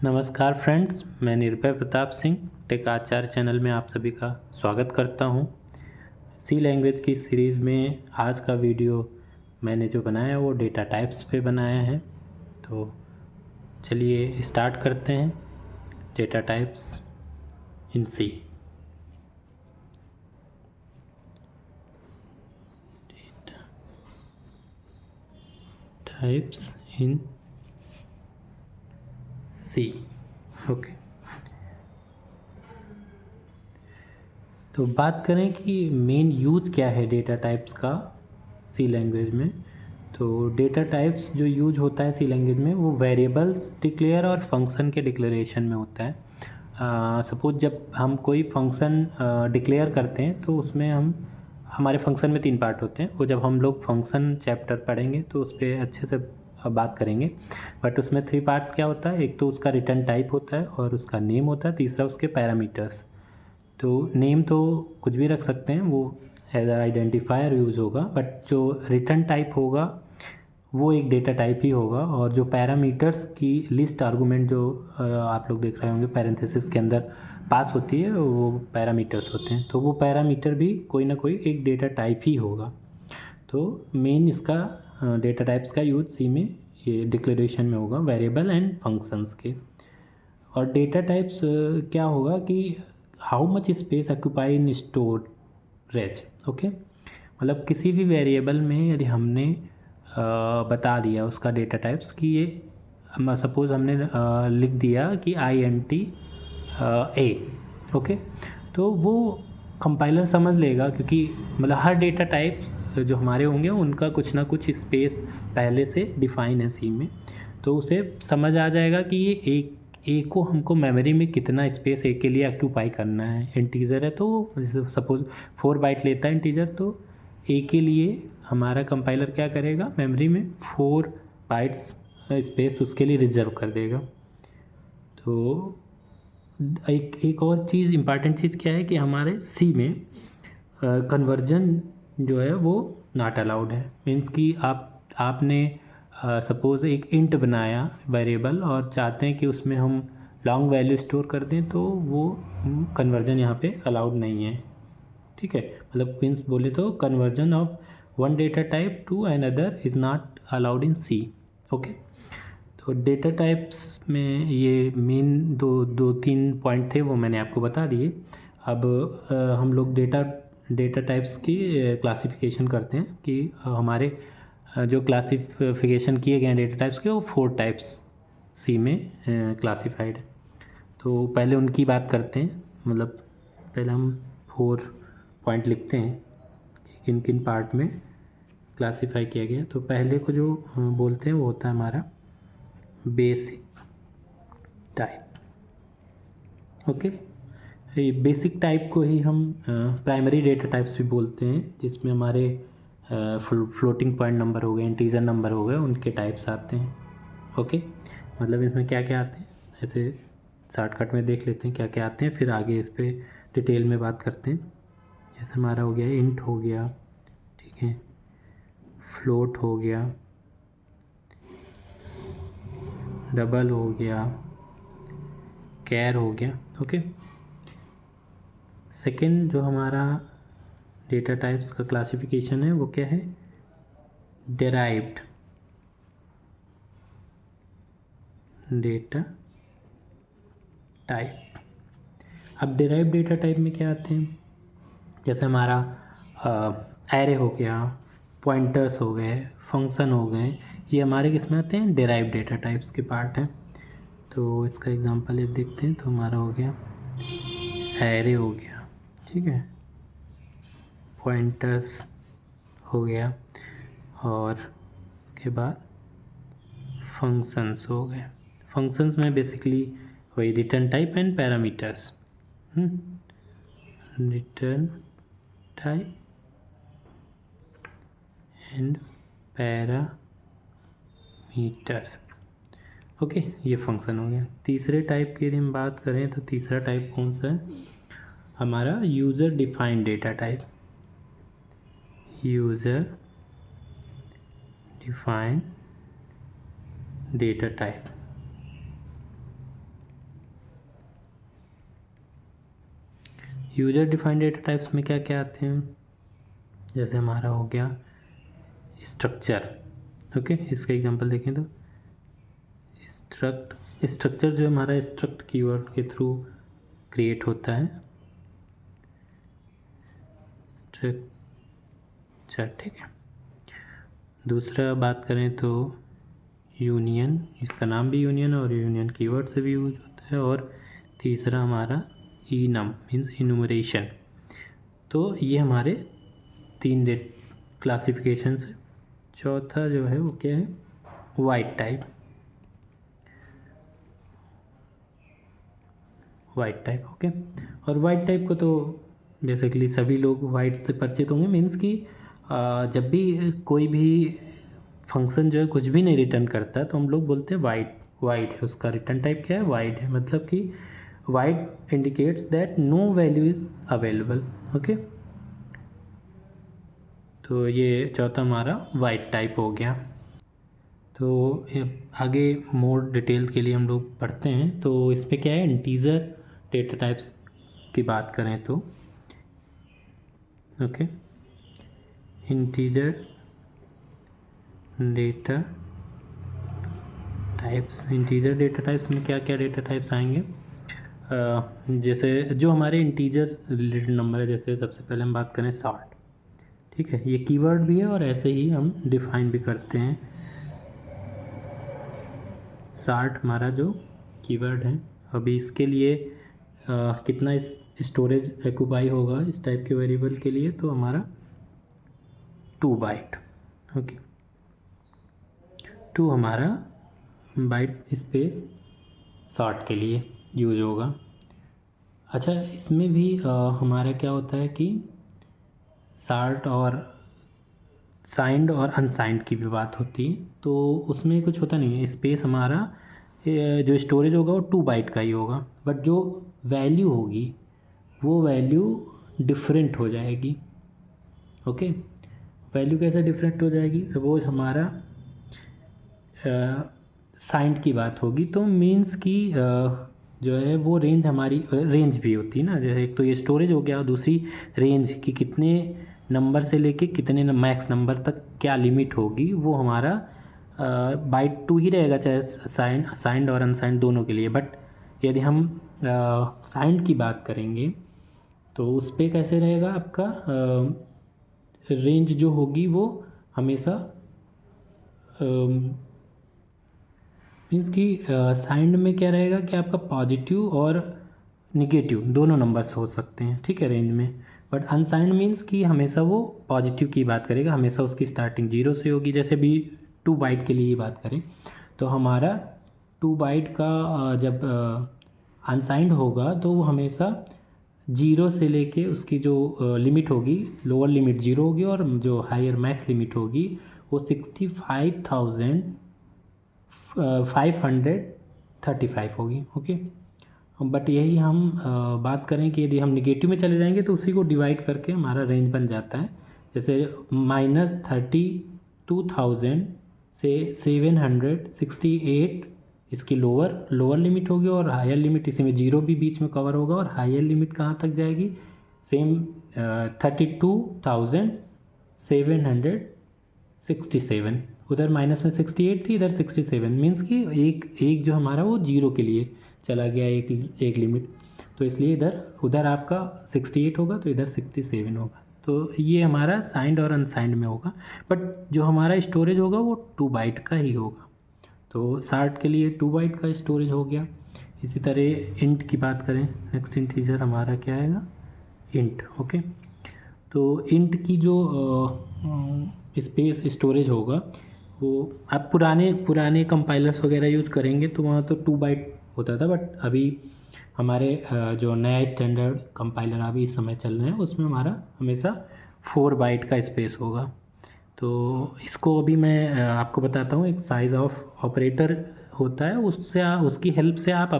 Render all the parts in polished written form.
नमस्कार फ्रेंड्स, मैं निर्भय प्रताप सिंह टेक आचार्य चैनल में आप सभी का स्वागत करता हूं। सी लैंग्वेज की सीरीज़ में आज का वीडियो मैंने जो बनाया वो डेटा टाइप्स पे बनाया है। तो चलिए स्टार्ट करते हैं। Data types in C. Types in C. Okay, तो बात करें कि मेन यूज क्या है डेटा टाइप्स का सी लैंग्वेज में। तो डेटा टाइप्स जो यूज होता है सी लैंग्वेज में वो वेरिएबल्स डिक्लेयर और फंक्शन के डिक्लेरेशन में होता है। सपोज जब हम कोई फंक्शन डिक्लेयर करते हैं तो उसमें हमारे फंक्शन में 3 पार्ट होते हैं। वो जब हम लोग फंक्शन चैप्टर पढ़ेंगे तो उस पर अच्छे से बात करेंगे। बट उसमें 3 पार्ट्स क्या होता है, एक तो उसका रिटर्न टाइप होता है और उसका नेम होता है, तीसरा उसके पैरामीटर्स। तो नेम तो कुछ भी रख सकते हैं, वो एज आइडेंटिफायर यूज़ होगा, बट जो रिटर्न टाइप होगा वो एक डेटा टाइप ही होगा। और जो पैरामीटर्स की लिस्ट आर्गुमेंट जो आप लोग देख रहे होंगे पैरेंथेसिस के अंदर पास होती है वो पैरामीटर्स होते हैं। तो वो पैरामीटर भी कोई ना कोई एक डेटा टाइप ही होगा। तो मेन इसका डेटा टाइप्स का यूज सी में ये डिक्लेरेशन में होगा, वेरिएबल एंड फंक्शंस के। और डेटा टाइप्स क्या होगा कि how much space occupy in storage. Okay, मतलब किसी भी वेरिएबल में यदि हमने बता दिया उसका डेटा टाइप्स कि ये सपोज़ हमने लिख दिया कि INT ए। ओके, तो वो कंपाइलर समझ लेगा, क्योंकि मतलब हर डेटा टाइप जो हमारे होंगे उनका कुछ ना कुछ स्पेस पहले से डिफाइन है सी में। तो उसे समझ आ जाएगा कि ये एक ए को हमको मेमोरी में कितना स्पेस ए के लिए ऑक्यूपाई करना है। इंटीजर है तो सपोज 4 बाइट लेता है इंटीजर, तो ए के लिए हमारा कंपाइलर क्या करेगा, मेमोरी में 4 बाइट्स स्पेस उसके लिए रिजर्व कर देगा। तो एक और चीज़, इम्पॉर्टेंट चीज़ क्या है कि हमारे सी में कन्वर्जन जो है वो नॉट अलाउड है। मीन्स कि आपने सपोज़ एक इंट बनाया वेरिएबल और चाहते हैं कि उसमें हम लॉन्ग वैल्यू स्टोर कर दें, तो वो कन्वर्जन यहाँ पे अलाउड नहीं है। ठीक है, मतलब मीन्स बोले तो conversion of one data type to another is not allowed in C. Okay, तो डेटा टाइप्स में ये मेन दो तीन पॉइंट थे, वो मैंने आपको बता दिए। अब हम लोग डेटा टाइप्स की क्लासिफिकेशन करते हैं कि हमारे जो क्लासिफिकेशन किए गए हैं डेटा टाइप्स के, वो 4 टाइप्स सी में क्लासिफाइड। तो पहले उनकी बात करते हैं, मतलब पहले हम 4 पॉइंट लिखते हैं कि किन किन पार्ट में क्लासिफाई किया गया। तो पहले को जो बोलते हैं वो होता है हमारा बेसिक टाइप। ओके, ये बेसिक टाइप को ही हम प्राइमरी डेटा टाइप्स भी बोलते हैं, जिसमें हमारे फ्लोटिंग पॉइंट नंबर हो गए, इंटीजर नंबर हो गए, उनके टाइप्स आते हैं। ओके, मतलब इसमें क्या क्या आते हैं ऐसे शॉर्टकट में देख लेते हैं क्या क्या आते हैं, फिर आगे इस पर डिटेल में बात करते हैं। जैसे हमारा हो गया इंट हो गया, ठीक है, फ्लोट हो गया, डबल हो गया, कैर हो गया। ओके, सेकेंड जो हमारा डेटा टाइप्स का क्लासिफिकेशन है वो क्या है, डेराइव्ड डेटा टाइप। अब डेराइव्ड डेटा टाइप में क्या आते हैं, जैसे हमारा एरे हो गया, पॉइंटर्स हो गए, फंक्शन हो गए, ये हमारे किस में आते हैं, डेराइव्ड डेटा टाइप्स के पार्ट हैं। तो इसका एग्जांपल ये देखते हैं, तो हमारा हो गया एरे हो गया, ठीक है, पॉइंटर्स हो गया, और उसके बाद फंक्शंस हो गए। फंक्शंस में बेसिकली वही return type and parameters. Return type and parameter. Okay, ये फंक्शन हो गया। तीसरे टाइप की यदि हम बात करें तो तीसरा टाइप कौन सा है, हमारा user defined data type. User defined data type. User defined data types में क्या क्या आते हैं, जैसे हमारा हो गया स्ट्रक्चर। ओके, इसका एग्जांपल देखें तो स्ट्रक्चर जो हमारा स्ट्रक्ट कीवर्ड के थ्रू क्रिएट होता है स्ट्रक्चर, ठीक है। दूसरा बात करें तो यूनियन, इसका नाम भी यूनियन और यूनियन कीवर्ड से भी यूज होता है। और तीसरा हमारा इनम मीन्स इनुमरेशन। तो ये हमारे 3 क्लासिफिकेशंस है। चौथा जो है वो क्या है, वाइट टाइप। ओके। और वाइट टाइप को तो बेसिकली सभी लोग वाइट से परिचित होंगे, मीन्स कि जब भी कोई भी फंक्शन जो है कुछ भी नहीं रिटर्न करता तो हम लोग बोलते हैं वाइट है, उसका रिटर्न टाइप क्या है, वाइट है। मतलब कि void indicates that no value is available. Okay, तो ये चौथा हमारा वाइट टाइप हो गया। तो आगे मोर डिटेल के लिए हम लोग पढ़ते हैं। तो इस पर क्या है, इंटीजर डेटा टाइप्स की बात करें तो ओके, इंटीजर डेटा टाइप्स में क्या क्या डेटा टाइप्स आएंगे, जैसे जो हमारे इंटीजर रिलेटेड नंबर है, जैसे सबसे पहले हम बात करें 60, ठीक है। ये कीवर्ड भी है और ऐसे ही हम डिफाइन भी करते हैं। 60 हमारा जो कीवर्ड है, अभी इसके लिए कितना स्टोरेज एक्यूपाई होगा इस टाइप के वेरिएबल के लिए, तो हमारा 2 बाइट। ओके, 2 हमारा बाइट स्पेस 60 के लिए यूज होगा। अच्छा, इसमें भी हमारा क्या होता है कि 60 और साइंड और अनसाइंड की भी बात होती है, तो उसमें कुछ होता नहीं है। स्पेस हमारा जो स्टोरेज होगा वो 2 बाइट का ही होगा, बट जो वैल्यू होगी वो वैल्यू डिफरेंट हो जाएगी। ओके, वैल्यू कैसे डिफरेंट हो जाएगी, सपोज हमारा साइंड की बात होगी तो मीन्स की जो है वो रेंज हमारी रेंज भी होती है ना, जैसे एक तो ये स्टोरेज हो गया, दूसरी रेंज की कितने नंबर से लेके कितने मैक्स नंबर तक क्या लिमिट होगी, वो हमारा बाइट 2 ही रहेगा, चाहे साइंड और अनसाइंड दोनों के लिए। बट यदि हम साइंड की बात करेंगे तो उस पर कैसे रहेगा आपका रेंज जो होगी वो हमेशा मीन्स कि साइंड में क्या रहेगा कि आपका पॉजिटिव और निगेटिव दोनों नंबर्स हो सकते हैं, ठीक है, रेंज में। बट अनसाइंड मीन्स कि हमेशा वो पॉजिटिव की बात करेगा, हमेशा उसकी स्टार्टिंग 0 से होगी। जैसे भी 2 बाइट के लिए ही बात करें तो हमारा 2 बाइट का जब अनसाइंड होगा तो वो हमेशा 0 से लेके उसकी जो लिमिट होगी, लोअर लिमिट 0 होगी और जो हायर मैक्स लिमिट होगी वो 65,535 होगी। ओके, बट यही हम बात करें कि यदि हम निगेटिव में चले जाएंगे तो उसी को डिवाइड करके हमारा रेंज बन जाता है। जैसे -32,000 से 768 इसकी लोअर लिमिट होगी और हायर लिमिट इसी में 0 भी बीच में कवर होगा। और हायर लिमिट कहाँ तक जाएगी, सेम 32,767, उधर माइनस में 68 थी, इधर 67, मीन्स कि एक जो हमारा वो 0 के लिए चला गया, एक लिमिट, तो इसलिए उधर आपका 68 होगा तो इधर 67 होगा। तो ये हमारा साइंड और अनसाइंड में होगा, बट जो हमारा स्टोरेज होगा वो 2 बाइट का ही होगा। तो 60 के लिए 2 बाइट का स्टोरेज हो गया। इसी तरह इंट की बात करें, नेक्स्ट इंटीजर हमारा क्या आएगा, इंट। ओके, तो इंट की जो स्पेस स्टोरेज होगा वो आप पुराने कंपाइलर्स वगैरह यूज़ करेंगे तो वहाँ तो 2 बाइट होता था, बट अभी हमारे जो नया स्टैंडर्ड कंपाइलर अभी इस समय चल रहे हैं उसमें हमारा हमेशा 4 बाइट का स्पेस होगा। तो इसको अभी मैं आपको बताता हूँ। एक साइज़ ऑफ ऑपरेटर होता है, उसकी हेल्प से आप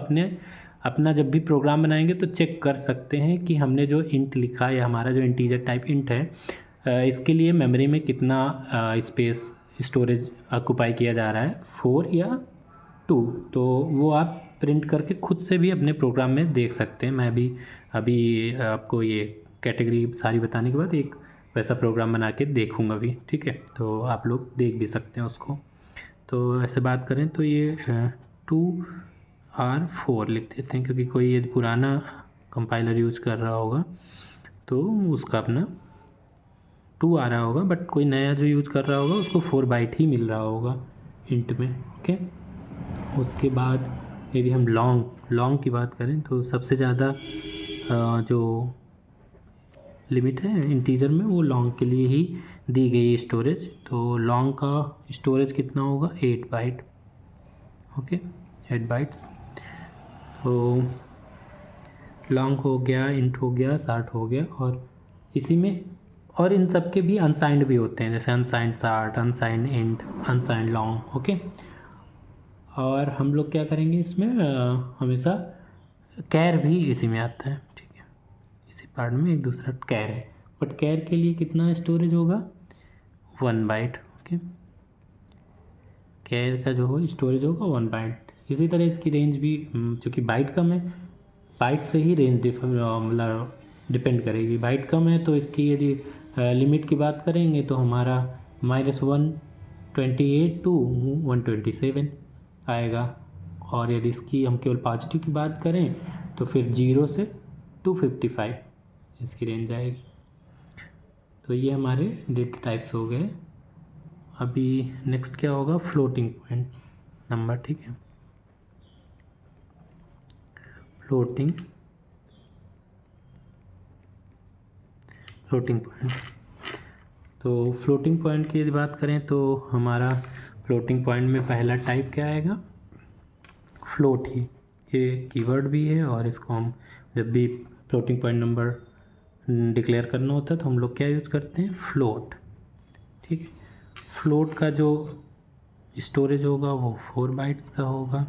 अपना जब भी प्रोग्राम बनाएंगे तो चेक कर सकते हैं कि हमने जो इंट लिखा है, हमारा जो इंटीजर टाइप इंट है, इसके लिए मेमोरी में कितना स्पेस स्टोरेज ऑक्यूपाई किया जा रहा है, 4 या 2। तो वो आप प्रिंट करके खुद से भी अपने प्रोग्राम में देख सकते हैं। मैं भी अभी आपको ये कैटेगरी सारी बताने के बाद एक वैसा प्रोग्राम बना के देखूँगा भी, ठीक है, तो आप लोग देख भी सकते हैं उसको। तो ऐसे बात करें तो ये 2R4 लिख देते हैं, क्योंकि कोई यदि पुराना कंपाइलर यूज कर रहा होगा तो उसका अपना 2 आ रहा होगा, बट कोई नया जो यूज कर रहा होगा उसको 4 बाइट ही मिल रहा होगा इंट में, ओके। उसके बाद यदि हम लॉन्ग की बात करें तो सबसे ज़्यादा जो लिमिट है इंटीजर में वो लॉन्ग के लिए ही दी गई स्टोरेज। तो लॉन्ग का स्टोरेज कितना होगा, 8 बाइट, ओके, 8 बाइट्स। तो लॉन्ग हो गया, इंट हो गया, शार्ट हो गया, और इसी में और इन सब के भी अनसाइंड भी होते हैं, जैसे unsigned short, unsigned int, unsigned long, okay. और हम लोग क्या करेंगे इसमें, हमेशा कैर भी इसी में आता है, ठीक है, इसी पार्ट में एक दूसरा कैर है, बट कैर के लिए कितना स्टोरेज होगा, 1 बाइट, ओके। कैर का जो हो स्टोरेज होगा 1 बाइट। इसी तरह इसकी रेंज भी, चूँकि बाइट कम है, बाइट से ही रेंज मतलब डिपेंड करेगी। बाइट कम है तो इसकी यदि लिमिट की बात करेंगे तो हमारा -128 to 127 आएगा, और यदि इसकी हम केवल पॉजिटिव की बात करें तो फिर 0 से 255 इसकी रेंज आएगी। तो ये हमारे डेटा टाइप्स हो गए। अभी नेक्स्ट क्या होगा, फ्लोटिंग पॉइंट नंबर, ठीक है, फ्लोटिंग पॉइंट। तो फ्लोटिंग पॉइंट की यदि बात करें तो हमारा फ्लोटिंग पॉइंट में पहला टाइप क्या आएगा, फ्लोट ही, ये कीवर्ड भी है, और इसको हम जब भी फ्लोटिंग पॉइंट नंबर डिक्लेयर करना होता है तो हम लोग क्या यूज़ करते हैं, फ्लोट, ठीक है। फ्लोट का जो स्टोरेज होगा वो 4 बाइट्स का होगा।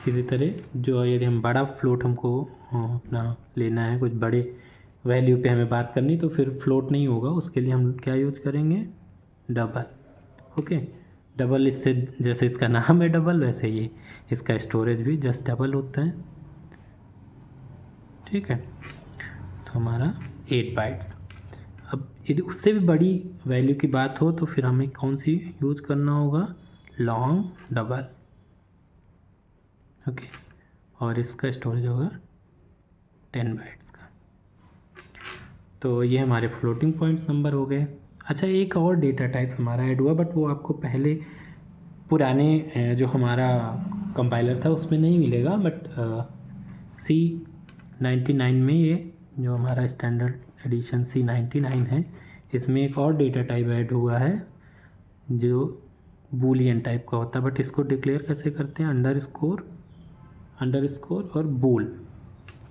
इसी तरह जो यदि हम बड़ा फ्लोट हमको अपना लेना है, कुछ बड़े वैल्यू पे हमें बात करनी, तो फिर फ्लोट नहीं होगा, उसके लिए हम क्या यूज करेंगे, डबल, ओके। डबल, इससे जैसे इसका नाम है डबल, वैसे ये इसका स्टोरेज भी जस्ट डबल होता है, ठीक है। तो हमारा 8 बाइट्स। अब यदि उससे भी बड़ी वैल्यू की बात हो तो फिर हमें कौन सी यूज करना होगा, लॉन्ग डबल, ओके, और इसका स्टोरेज होगा 10 बाइट्स का। तो ये हमारे फ्लोटिंग पॉइंट्स नंबर हो गए। अच्छा, एक और डेटा टाइप्स हमारा ऐड हुआ, बट वो आपको पहले पुराने जो हमारा कंपाइलर था उसमें नहीं मिलेगा, बट C99 में ये जो हमारा स्टैंडर्ड एडिशन C99 है, इसमें एक और डेटा टाइप ऐड हुआ है जो बूलियन टाइप का होता है, बट इसको डिक्लेयर कैसे करते हैं, अंडरस्कोर और बूल,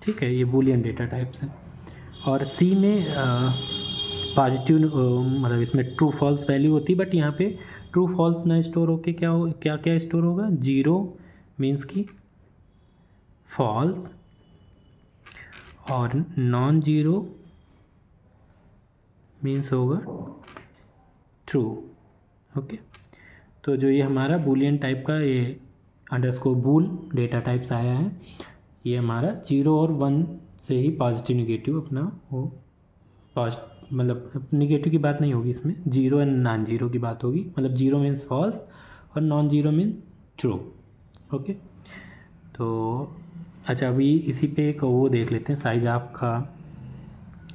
ठीक है, ये बूलियन डेटा टाइप्स हैं। और सी में पॉजिटिव मतलब इसमें ट्रू फॉल्स वैल्यू होती है, बट यहाँ पे ट्रू फॉल्स ना स्टोर होके क्या क्या स्टोर होगा, 0 मीन्स की फॉल्स, और नॉन जीरो मीन्स होगा ट्रू, ओके। तो जो ये हमारा बूलियन टाइप का ये अंडरस्कोर बूल डेटा टाइप्स आया है, ये हमारा 0 और 1 से ही पॉजिटिव निगेटिव अपना वो मतलब निगेटिव की बात नहीं होगी इसमें, 0 एंड नॉन जीरो की बात होगी, मतलब 0 मीन्स फॉल्स और non zero means true, okay. तो अच्छा, अभी इसी पे एक वो देख लेते हैं, साइज ऑफ का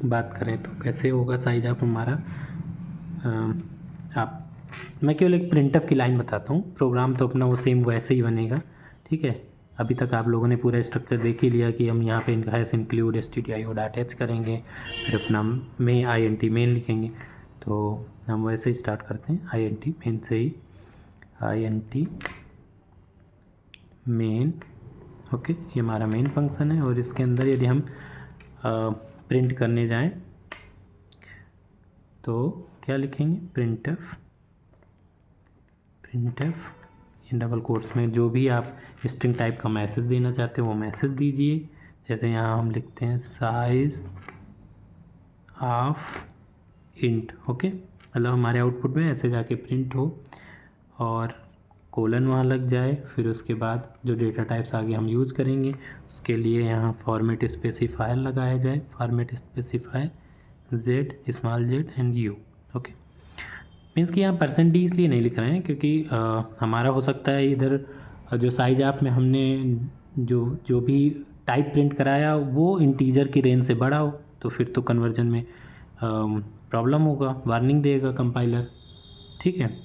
बात करें तो कैसे होगा साइज ऑफ हमारा। मैं केवल एक प्रिंटफ की लाइन बताता हूँ, प्रोग्राम तो अपना वो सेम वैसे ही बनेगा, ठीक है। अभी तक आप लोगों ने पूरा स्ट्रक्चर देख ही लिया कि हम यहाँ पे हैश इंक्लूड stdio अटैच करेंगे, फिर अपना में int मेन लिखेंगे। तो हम वैसे ही स्टार्ट करते हैं int मेन से ही, int मेन, ओके, ये हमारा मेन फंक्शन है। और इसके अंदर यदि हम प्रिंट करने जाएं तो क्या लिखेंगे, प्रिंटफ इन डबल कोट्स में जो भी आप स्ट्रिंग टाइप का मैसेज देना चाहते हो वो मैसेज दीजिए। जैसे यहाँ हम लिखते हैं साइज ऑफ इंट, ओके, मतलब हमारे आउटपुट में ऐसे जाके प्रिंट हो। और कोलन वहाँ लग जाए, फिर उसके बाद जो डेटा टाइप्स आगे हम यूज़ करेंगे उसके लिए यहाँ फॉर्मेट स्पेसिफायर लगाया जाए, format specifier Z, small Z and you. Okay, means कि यहाँ % डी इसलिए नहीं लिख रहे हैं क्योंकि हमारा हो सकता है इधर जो साइज ऐप में हमने जो भी टाइप प्रिंट कराया वो इंटीजर की रेंज से बड़ा हो, तो फिर तो कन्वर्जन में प्रॉब्लम होगा, वार्निंग देगा कंपाइलर। ठीक है,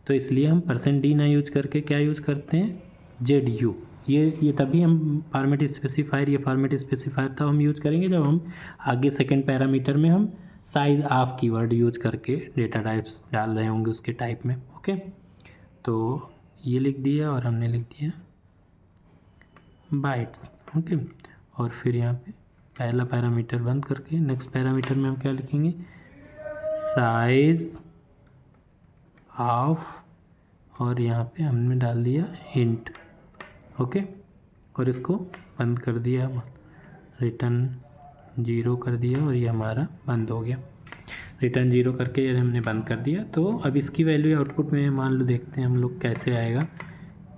तो इसलिए हम %d ना यूज करके क्या यूज़ करते हैं, जेड यू। ये तभी हम फॉर्मेट स्पेसिफायर, ये फॉर्मेट स्पेसिफायर तब हम यूज़ करेंगे जब हम आगे सेकंड पैरामीटर में हम साइज ऑफ कीवर्ड यूज करके डेटा टाइप्स डाल रहे होंगे उसके टाइप में। ओके, तो ये लिख दिया और हमने लिख दिया बाइट्स। ओके, और फिर यहाँ पे पहला पैरामीटर बंद करके नेक्स्ट पैरामीटर में हम क्या लिखेंगे, साइज ऑफ, और यहाँ पे हमने डाल दिया इंट। ओके, और इसको बंद कर दिया, रिटर्न 0 कर दिया और ये हमारा बंद हो गया। रिटर्न 0 करके यदि हमने बंद कर दिया तो अब इसकी वैल्यू आउटपुट में मान लो देखते हैं हम लोग कैसे आएगा।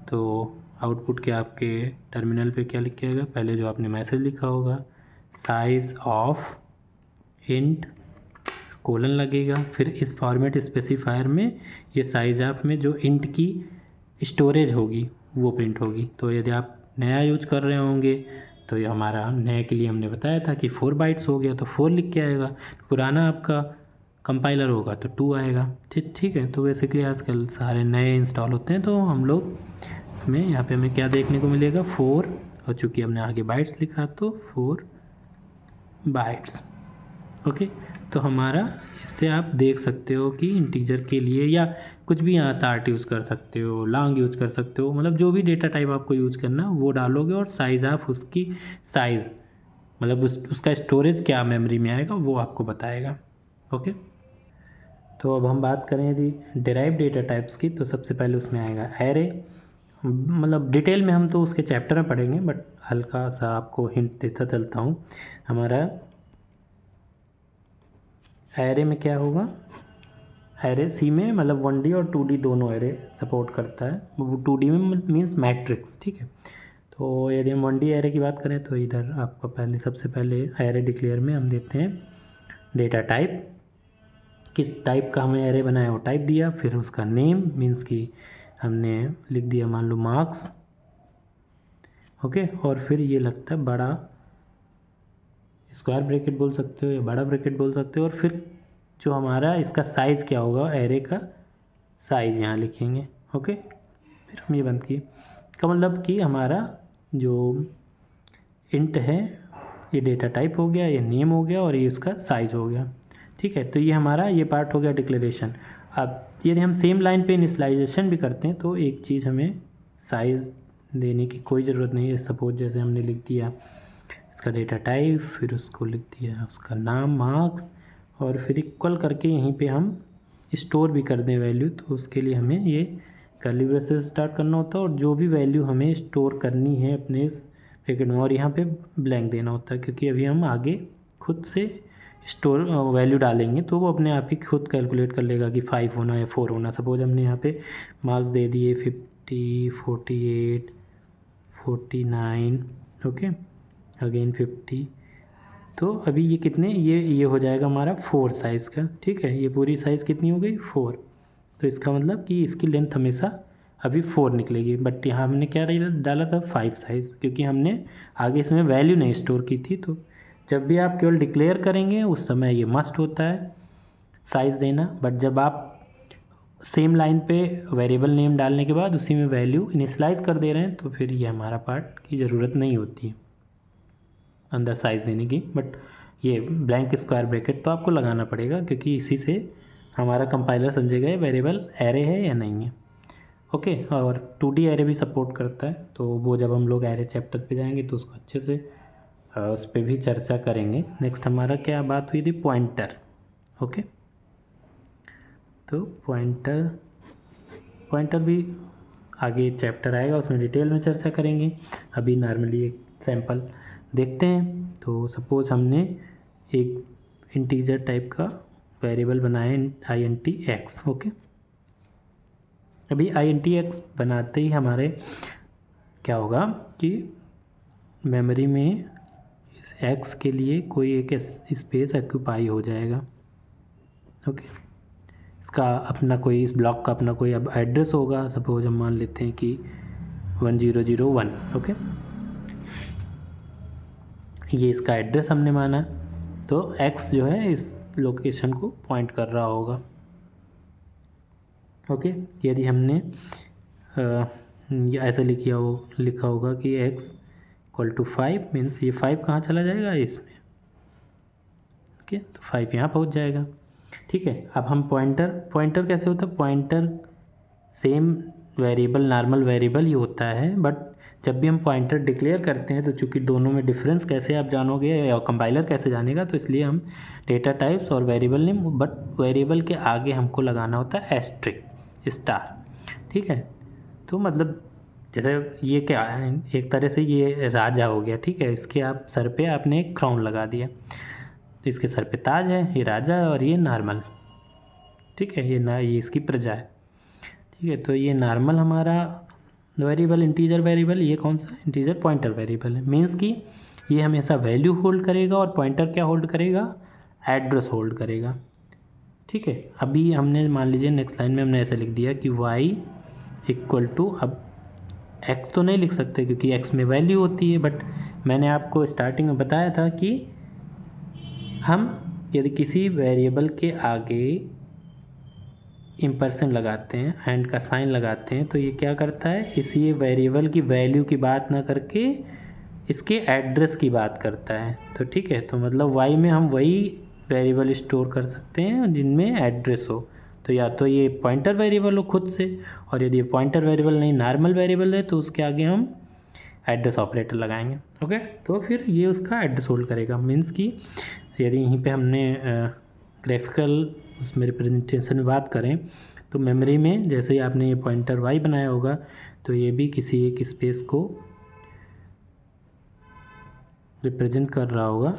तो आउटपुट के आपके टर्मिनल पे क्या लिख के आएगा, पहले जो आपने मैसेज लिखा होगा साइज ऑफ इंट कोलन लगेगा, फिर इस फॉर्मेट स्पेसिफायर में ये साइज ऑफ में जो इंट की स्टोरेज होगी वो प्रिंट होगी। तो यदि आप नया यूज कर रहे होंगे तो ये हमारा नए के लिए हमने बताया था कि 4 बाइट्स हो गया तो 4 लिख के आएगा, पुराना आपका कंपाइलर होगा तो 2 आएगा। ठीक है, तो बेसिकली आजकल सारे नए इंस्टॉल होते हैं तो हम लोग इसमें यहाँ पे हमें क्या देखने को मिलेगा 4, और चूँकि हमने आगे बाइट्स लिखा तो 4 बाइट्स। ओके, तो हमारा इससे आप देख सकते हो कि इंटीजर के लिए या कुछ भी यहाँ शार्ट यूज़ कर सकते हो, लॉन्ग यूज़ कर सकते हो, मतलब जो भी डेटा टाइप आपको यूज़ करना वो डालोगे और साइज़ ऑफ उसकी साइज़ मतलब उसका स्टोरेज क्या मेमोरी में आएगा वो आपको बताएगा। ओके, तो अब हम बात करें यदि डिराइव डेटा टाइप्स की, तो सबसे पहले उसमें आएगा एरे। मतलब डिटेल में हम तो उसके चैप्टर में पढ़ेंगे बट हल्का सा आपको हिंट देता चलता हूँ। हमारा एरे में क्या होगा, एरे सी में मतलब 1D और 2D दोनों एरे सपोर्ट करता है, वो 2D में मीन्स मैट्रिक्स। ठीक है, तो यदि हम 1D एरे की बात करें तो इधर आपका पहले सबसे पहले एरे डिक्लेयर में हम देते हैं डेटा टाइप, किस टाइप का हमें एरे बनाया वो टाइप दिया, फिर उसका नेम मीन्स कि हमने लिख दिया मान लो मार्क्स। ओके, और फिर ये लगता है बड़ा स्क्वायर ब्रैकेट बोल सकते हो या बड़ा ब्रैकेट बोल सकते हो, और फिर जो हमारा इसका साइज़ क्या होगा, एरे का साइज़ यहाँ लिखेंगे। ओके, फिर हम ये बंद किए, का मतलब कि हमारा जो इंट है ये डेटा टाइप हो गया, ये नेम हो गया और ये उसका साइज़ हो गया। ठीक है, तो ये हमारा ये पार्ट हो गया डिक्लेरेशन। अब यदि हम सेम लाइन पे इनिशियलाइजेशन भी करते हैं तो एक चीज़ हमें साइज़ देने की कोई ज़रूरत नहीं है। सपोज जैसे हमने लिख दिया इसका डेटा टाइप, फिर उसको लिख दिया उसका नाम मार्क्स, और फिर इक्वल करके यहीं पे हम स्टोर भी कर दें वैल्यू, तो उसके लिए हमें ये कर्ली ब्रेस से स्टार्ट करना होता है और जो भी वैल्यू हमें स्टोर करनी है अपने इस ब्रैकेट में, और यहाँ पे ब्लैंक देना होता है क्योंकि अभी हम आगे खुद से स्टोर वैल्यू डालेंगे तो वो अपने आप ही खुद कैलकुलेट कर लेगा कि 5 होना या 4 होना। सपोज हमने यहाँ पे मार्क्स दे दिए 50, 48, 49, ओके अगेन 50, तो अभी ये कितने ये हो जाएगा हमारा 4 साइज़ का। ठीक है, ये पूरी साइज़ कितनी हो गई 4, तो इसका मतलब कि इसकी लेंथ हमेशा अभी 4 निकलेगी, बट यहाँ हमने क्या डाला था 5 साइज़, क्योंकि हमने आगे इसमें वैल्यू नहीं स्टोर की थी। तो जब भी आप केवल डिक्लेयर करेंगे उस समय ये मस्ट होता है साइज़ देना, बट जब आप सेम लाइन पे वेरिएबल नेम डालने के बाद उसी में वैल्यू इनिशलाइज कर दे रहे हैं तो फिर ये हमारा पार्ट की ज़रूरत नहीं होती है अंदर साइज़ देने की। बट ये ब्लैंक स्क्वायर ब्रैकेट तो आपको लगाना पड़ेगा क्योंकि इसी से हमारा कंपाइलर समझेगा ये वेरिएबल एरे है या नहीं है। ओके, और 2D एरे भी सपोर्ट करता है, तो वो जब हम लोग एरे चैप्टर पे जाएंगे तो उसको अच्छे से उस पर भी चर्चा करेंगे। नेक्स्ट हमारा क्या बात हुई थी, पॉइंटर। ओके, तो पॉइंटर भी आगे चैप्टर आएगा उसमें डिटेल में चर्चा करेंगे। अभी नॉर्मली एक सैम्पल देखते हैं। तो सपोज़ हमने एक इंटीजर टाइप का वेरिएबल बनाया int x। ओके, अभी INT x बनाते ही हमारे क्या होगा कि मेमोरी में इस x के लिए कोई एक स्पेस ऑक्यूपाई हो जाएगा। ओके, इसका अपना कोई, इस ब्लॉक का अपना कोई अब एड्रेस होगा। सपोज हम मान लेते हैं कि 1001। ओके, ये इसका एड्रेस हमने माना, तो x जो है इस लोकेशन को पॉइंट कर रहा होगा। ओके, यदि हमने ये ऐसा लिखा होगा कि x = 5 मीन्स ये 5 कहाँ चला जाएगा, इसमें। ओके, तो 5 यहाँ पहुँच जाएगा। ठीक है, अब हम पॉइंटर कैसे होता है, pointer same variable, normal variable ही होता है, बट जब भी हम पॉइंटर डिक्लेयर करते हैं तो चूंकि दोनों में डिफरेंस कैसे आप जानोगे या कंपाइलर कैसे जानेगा, तो इसलिए हम डेटा टाइप्स और वेरिएबल नेम, बट वेरिएबल के आगे हमको लगाना होता है एस्ट्रिक स्टार। ठीक है, तो मतलब जैसे ये क्या है, एक तरह से ये राजा हो गया। ठीक है, इसके आप सर पे आपने एक क्राउन लगा दिया, तो इसके सर पे ताज है, ये राजा है और ये नॉर्मल। ठीक है, ये इसकी प्रजा है। ठीक है, तो ये नॉर्मल हमारा वेरिएबल, इंटीजर वेरिएबल, ये कौन सा इंटीजर, पॉइंटर वेरिएबल है। मीन्स कि ये हमेशा वैल्यू होल्ड करेगा और पॉइंटर क्या होल्ड करेगा, एड्रेस होल्ड करेगा। ठीक है, अभी हमने मान लीजिए नेक्स्ट लाइन में हमने ऐसा लिख दिया कि y = अब x तो नहीं लिख सकते क्योंकि x में वैल्यू होती है, बट मैंने आपको स्टार्टिंग में बताया था कि हम यदि किसी वेरिएबल के आगे इम्पर्सन लगाते हैं, एंड का साइन लगाते हैं, तो ये क्या करता है, इसी वेरिएबल की वैल्यू की बात ना करके इसके एड्रेस की बात करता है। तो ठीक है, तो मतलब y में हम वही वेरिएबल स्टोर कर सकते हैं जिनमें एड्रेस हो। तो या तो ये पॉइंटर वेरिएबल हो खुद से, और यदि ये पॉइंटर वेरिएबल नहीं, नॉर्मल वेरिएबल है, तो उसके आगे हम एड्रेस ऑपरेटर लगाएंगे। ओके, तो फिर ये उसका एड्रेस होल्ड करेगा। मीन्स कि यदि यहीं पे हमने ग्राफिकल उसमें रिप्रेजेंटेशन में बात करें, तो मेमोरी में जैसे ही आपने ये पॉइंटर y बनाया होगा, तो ये भी किसी एक स्पेस को रिप्रेजेंट कर रहा होगा।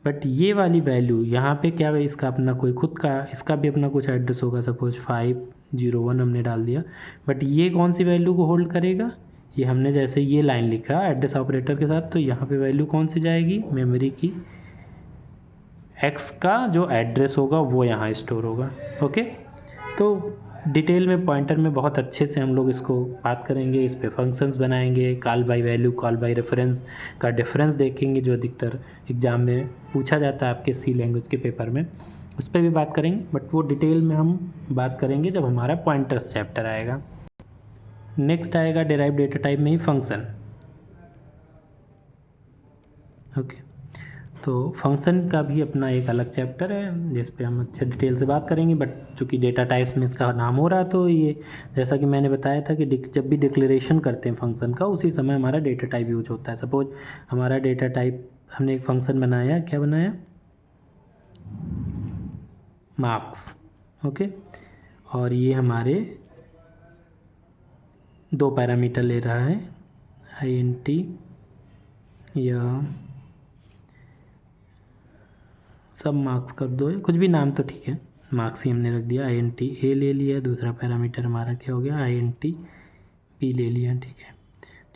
बट ये वाली वैल्यू यहाँ पे क्या है, इसका अपना कोई खुद का, इसका भी अपना कुछ एड्रेस होगा। सपोज 501 हमने डाल दिया, बट ये कौन सी वैल्यू को होल्ड करेगा, ये हमने जैसे ये लाइन लिखा एड्रेस ऑपरेटर के साथ, तो यहाँ पे वैल्यू कौन सी जाएगी, मेमोरी की x का जो एड्रेस होगा वो यहाँ स्टोर होगा। ओके, तो डिटेल में पॉइंटर में बहुत अच्छे से हम लोग इसको बात करेंगे, इस पे फंक्शंस बनाएंगे, call by value, call by reference का डिफरेंस देखेंगे, जो अधिकतर एग्ज़ाम में पूछा जाता है आपके सी लैंग्वेज के पेपर में, उस पर भी बात करेंगे। बट वो डिटेल में हम बात करेंगे जब हमारा पॉइंटर्स चैप्टर आएगा। नेक्स्ट आएगा डेराइव डेटा टाइप में ही फंक्शन। ओके, तो फंक्शन का भी अपना एक अलग चैप्टर है जिस पे हम अच्छे डिटेल से बात करेंगे। बट चूँकि डेटा टाइप्स में इसका नाम हो रहा है, तो ये जैसा कि मैंने बताया था कि जब भी डिक्लेरेशन करते हैं फंक्शन का, उसी समय हमारा डेटा टाइप यूज होता है। सपोज हमारा डेटा टाइप, हमने एक फंक्शन बनाया, क्या बनाया, मार्क्स। ओके, और ये हमारे 2 पैरामीटर ले रहा है, INT या सब मार्क्स कर दो, कुछ भी नाम तो ठीक है, मार्क्स ही हमने रख दिया। INT A ले लिया, दूसरा पैरामीटर हमारा क्या हो गया, INT B ले लिया। ठीक है,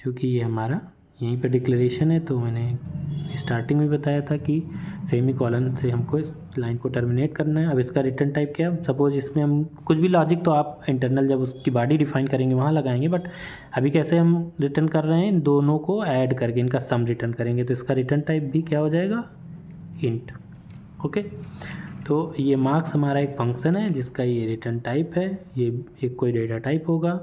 क्योंकि ये हमारा यहीं पे डिक्लेरेशन है, तो मैंने स्टार्टिंग में बताया था कि सेमी कॉलन से हमको इस लाइन को टर्मिनेट करना है। अब इसका रिटर्न टाइप क्या है, सपोज इसमें हम कुछ भी लॉजिक तो आप इंटरनल जब उसकी बॉडी डिफाइन करेंगे वहाँ लगाएंगे, बट अभी कैसे हम रिटर्न कर रहे हैं, दोनों को ऐड करके इनका सम रिटर्न करेंगे, तो इसका रिटर्न टाइप भी क्या हो जाएगा, इंट। ओके, तो ये मार्क्स हमारा एक फंक्शन है जिसका ये रिटर्न टाइप है, ये एक कोई डेटा टाइप होगा।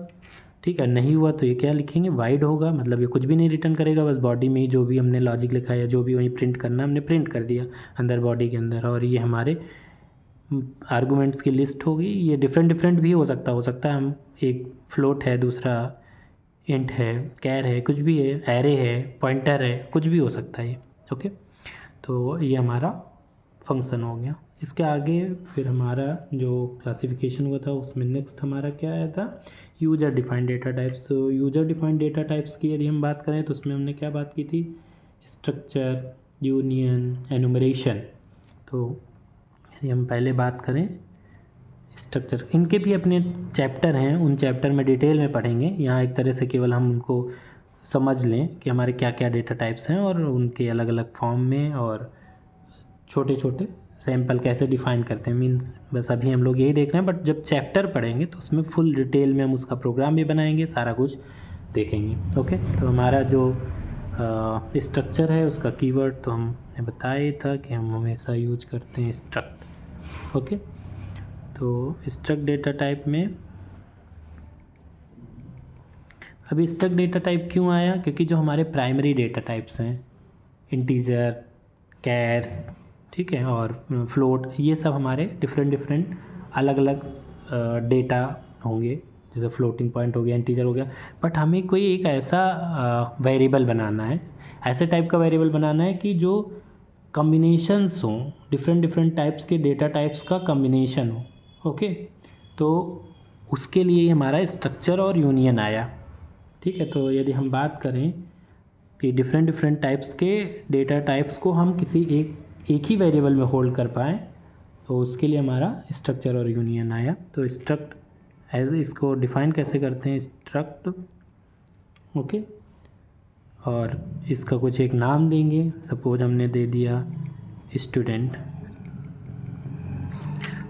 ठीक है, नहीं हुआ तो ये क्या लिखेंगे, वाइड होगा, मतलब ये कुछ भी नहीं रिटर्न करेगा, बस बॉडी में ही जो भी हमने लॉजिक लिखा है, जो भी वहीं प्रिंट करना हमने प्रिंट कर दिया अंदर बॉडी के अंदर। और ये हमारे आर्गूमेंट्स की लिस्ट होगी। ये डिफरेंट भी हो सकता है हम, एक फ्लोट है, दूसरा इंट है, कैर है, कुछ भी है, एरे है, पॉइंटर है, कुछ भी हो सकता है ये। ओके, तो ये हमारा फंक्शन हो गया। इसके आगे फिर हमारा जो क्लासिफिकेशन हुआ था उसमें नेक्स्ट हमारा क्या आया था, यूजर डिफाइंड डेटा टाइप्स। तो यूजर डिफाइंड डेटा टाइप्स की यदि हम बात करें तो उसमें हमने क्या बात की थी, स्ट्रक्चर, यूनियन, एनुमरेशन। तो यदि हम पहले बात करें स्ट्रक्चर, इनके भी अपने चैप्टर हैं, उन चैप्टर में डिटेल में पढ़ेंगे। यहाँ एक तरह से केवल हम उनको समझ लें कि हमारे क्या क्या डेटा टाइप्स हैं और उनके अलग अलग फॉर्म में और छोटे छोटे सैंपल कैसे डिफ़ाइन करते हैं। मीन्स बस अभी हम लोग यही देख रहे हैं, बट जब चैप्टर पढ़ेंगे तो उसमें फुल डिटेल में हम उसका प्रोग्राम भी बनाएंगे, सारा कुछ देखेंगे। ओके, तो हमारा जो स्ट्रक्चर है उसका कीवर्ड तो हमने बताया ही था कि हम हमेशा यूज करते हैं स्ट्रक्ट। ओके, तो स्ट्रक्ट डेटा टाइप में अभी स्ट्रक्ट डेटा टाइप क्यों आया, क्योंकि जो हमारे प्राइमरी डेटा टाइप्स हैं इंटीजर, कैर्स, ठीक है, और फ्लोट, ये सब हमारे डिफरेंट अलग अलग डेटा होंगे, जैसे फ्लोटिंग पॉइंट हो गया, इंटीजर हो गया। बट हमें कोई एक ऐसा वेरिएबल बनाना है, ऐसे टाइप का वेरिएबल बनाना है कि जो कम्बिनेशंस हों, डिफरेंट टाइप्स के डेटा टाइप्स का कम्बिनेशन हो। ओके, तो उसके लिए हमारा स्ट्रक्चर और यूनियन आया। ठीक है, तो यदि हम बात करें कि डिफरेंट टाइप्स के डेटा टाइप्स को हम किसी एक ही वेरिएबल में होल्ड कर पाएँ, तो उसके लिए हमारा स्ट्रक्चर और यूनियन आया। तो स्ट्रक्ट एज इसको डिफ़ाइन कैसे करते हैं, स्ट्रक्ट। ओके, और इसका कुछ एक नाम देंगे, सपोज हमने दे दिया स्टूडेंट,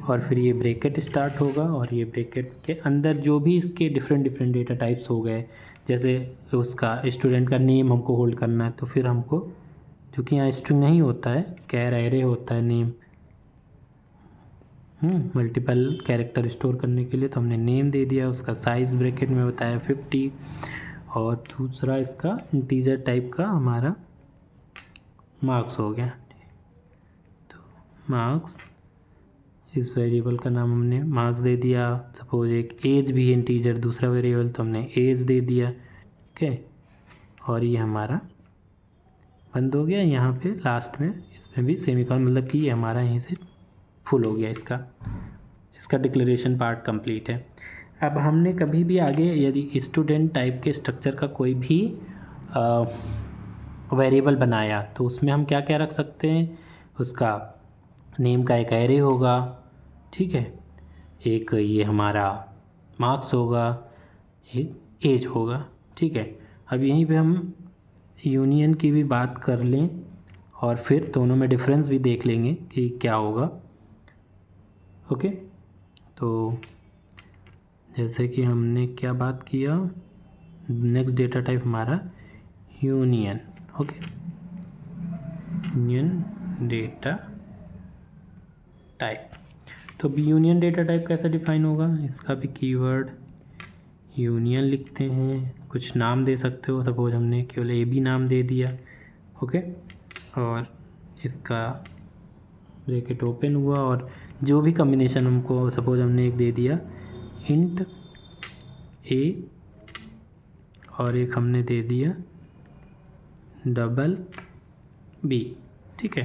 और फिर ये ब्रैकेट स्टार्ट होगा और ये ब्रैकेट के अंदर जो भी इसके डिफरेंट डेटा टाइप्स हो गए, जैसे उसका स्टूडेंट का नेम हमको होल्ड करना है, तो फिर हमको, क्योंकि यहाँ स्ट्रिंग नहीं होता है, कैर एरे होता है नेम, मल्टीपल कैरेक्टर स्टोर करने के लिए, तो हमने नेम दे दिया, उसका साइज़ ब्रैकेट में बताया 50, और दूसरा इसका इंटीजर टाइप का हमारा मार्क्स हो गया। तो मार्क्स, इस वेरिएबल का नाम हमने मार्क्स दे दिया। सपोज एक एज भी इंटीजर दूसरा वेरिएबल, तो हमने एज दे दिया। ठीक है, और ये हमारा बंद हो गया। यहाँ पे लास्ट में इसमें भी सेमीकोलन, मतलब कि ये हमारा यहीं से फुल हो गया, इसका डिक्लेरेशन पार्ट कंप्लीट है। अब हमने कभी भी आगे यदि स्टूडेंट टाइप के स्ट्रक्चर का कोई भी वेरिएबल बनाया, तो उसमें हम क्या क्या रख सकते हैं, उसका नेम का एक एरे होगा, ठीक है, एक ये हमारा मार्क्स होगा, एक एज होगा। ठीक है, अब यहीं पे हम यूनियन की भी बात कर लें और फिर दोनों में डिफरेंस भी देख लेंगे कि क्या होगा। ओके, तो जैसे कि हमने क्या बात किया, नेक्स्ट डेटा टाइप हमारा union. Okay, union data type. तो यूनियन डेटा टाइप कैसे डिफाइन होगा, इसका भी कीवर्ड यूनियन लिखते हैं, कुछ नाम दे सकते हो, सपोज हमने केवल ए बी नाम दे दिया। ओके, और इसका ब्रैकेट ओपन हुआ, और जो भी कम्बिनेशन हमको, सपोज हमने एक दे दिया इंट ए और एक हमने दे दिया डबल बी, ठीक है,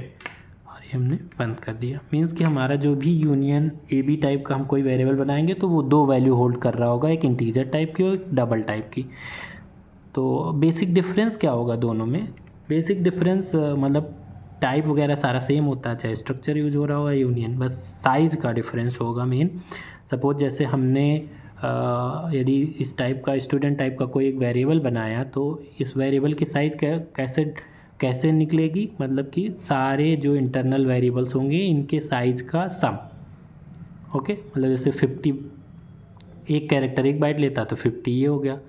और ये हमने बंद कर दिया। मीन्स कि हमारा जो भी यूनियन ए बी टाइप का हम कोई वेरिएबल बनाएंगे तो वो दो वैल्यू होल्ड कर रहा होगा, एक इंटीजर टाइप की और एक डबल टाइप की। तो बेसिक डिफरेंस क्या होगा दोनों में, बेसिक डिफरेंस मतलब टाइप वगैरह सारा सेम होता है, चाहे स्ट्रक्चर यूज हो रहा होगा यूनियन, बस साइज़ का डिफरेंस होगा मेन। सपोज जैसे हमने यदि इस टाइप का स्टूडेंट टाइप का कोई एक वेरिएबल बनाया, तो इस वेरिएबल की साइज़ कैसे निकलेगी, मतलब कि सारे जो इंटरनल वेरिएबल्स होंगे इनके साइज़ का सम। ओके, मतलब जैसे 50 एक कैरेक्टर 1 बाइट लेता तो 50 ये हो गया।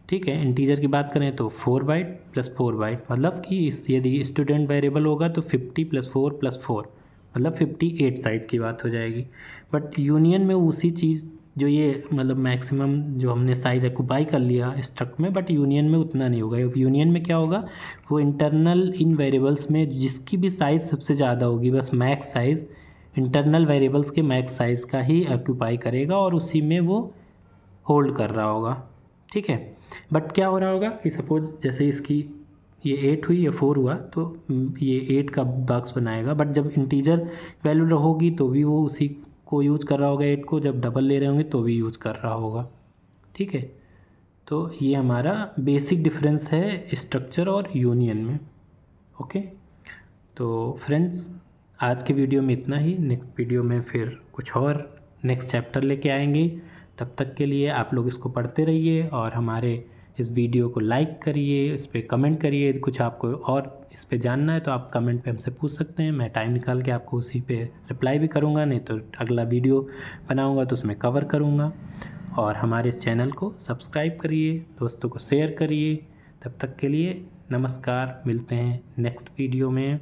ठीक है, इंटीजर की बात करें तो 4 बाइट प्लस 4 बाइट, मतलब कि यदि स्टूडेंट वेरिएबल होगा तो 50 + 4 + 4 मतलब 58 साइज़ की बात हो जाएगी। बट यूनियन में उसी चीज़ जो ये मतलब मैक्सिमम जो हमने साइज़ ऑक्यूपाई कर लिया स्ट्रक्ट में, बट यूनियन में उतना नहीं होगा। यूनियन में क्या होगा, वो इंटरनल इन वेरिएबल्स में जिसकी भी साइज़ सबसे ज़्यादा होगी, बस मैक्स साइज़ इंटरनल वेरिएबल्स के मैक्स साइज़ का ही ऑक्यूपाई करेगा और उसी में वो होल्ड कर रहा होगा। ठीक है, बट क्या हो रहा होगा कि सपोज जैसे इसकी ये 8 हुई, ये 4 हुआ, तो ये 8 का बॉक्स बनाएगा, बट जब इंटीजर वैल्यू रहोगी तो भी वो उसी को यूज़ कर रहा होगा 8 को, जब डबल ले रहे होंगे तो भी यूज़ कर रहा होगा। ठीक है, तो ये हमारा बेसिक डिफरेंस है स्ट्रक्चर और यूनियन में। ओके, तो फ्रेंड्स आज के वीडियो में इतना ही, नेक्स्ट वीडियो में फिर कुछ और नेक्स्ट चैप्टर लेके आएंगे। तब तक के लिए आप लोग इसको पढ़ते रहिए और हमारे इस वीडियो को लाइक करिए, इस पर कमेंट करिए। कुछ आपको और इस पे जानना है तो आप कमेंट पे हमसे पूछ सकते हैं, मैं टाइम निकाल के आपको उसी पे रिप्लाई भी करूँगा, नहीं तो अगला वीडियो बनाऊँगा तो उसमें कवर करूँगा। और हमारे इस चैनल को सब्सक्राइब करिए, दोस्तों को शेयर करिए। तब तक के लिए नमस्कार, मिलते हैं नेक्स्ट वीडियो में।